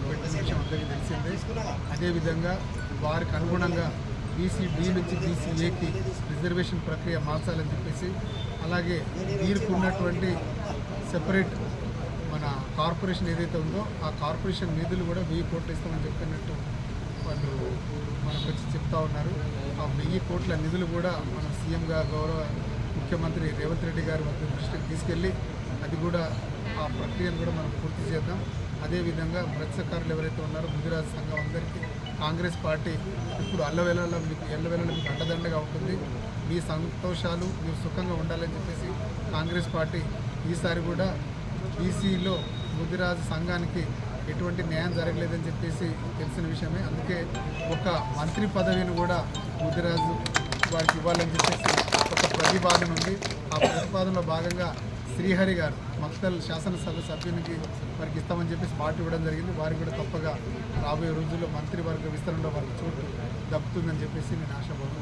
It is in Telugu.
ప్రతిపాదనలు పెట్టిన విషయం అందరికీ తెలిసిందే. అదేవిధంగా వారికి అనుగుణంగా BC-D నుంచి BC-Aకి రిజర్వేషన్ ప్రక్రియ మార్చాలని చెప్పేసి, అలాగే వీరికి ఉన్నటువంటి సెపరేట్ మన కార్పొరేషన్ ఏదైతే ఉందో ఆ కార్పొరేషన్ నిధులు కూడా 1000 కోట్లు ఇస్తామని చెప్పినట్టు వాళ్ళు మనకు వచ్చి చెప్తా ఉన్నారు. ఆ 1000 కోట్ల నిధులు కూడా మన సీఎంగా గౌరవ ముఖ్యమంత్రి రేవంత్ రెడ్డి గారి వద్ద దృష్టికి తీసుకెళ్ళి అది కూడా ఆ ప్రక్రియను కూడా మనం పూర్తి చేద్దాం. అదేవిధంగా మత్స్యకారులు ఎవరైతే ఉన్నారో ముదిరాజు సంఘం అందరికీ కాంగ్రెస్ పార్టీ ఇప్పుడు ఎల్లవేళలా మీకు అండదండగా ఉంటుంది. మీ సంతోషాలు మీరు సుఖంగా ఉండాలని చెప్పేసి కాంగ్రెస్ పార్టీ ఈసారి కూడా BC-లో ముదిరాజు సంఘానికి ఎటువంటి న్యాయం జరగలేదని చెప్పేసి తెలిసిన విషయమే. అందుకే ఒక మంత్రి పదవిని కూడా ముదిరాజు వారికి ఇవ్వాలని చెప్పేసి ఒక ప్రతిపాదన ఉంది. ఆ ప్రతిపాదనలో భాగంగా శ్రీహరి గారు మక్తల్ శాసనసభ సభ్యునికి వారికి ఇస్తామని చెప్పేసి మాట ఇవ్వడం జరిగింది. వారికి కూడా తప్పగా రాబోయే రోజుల్లో మంత్రివర్గ విస్తరణలో వారికి చోటు దక్కుతుందని చెప్పేసి నేను ఆశాభావం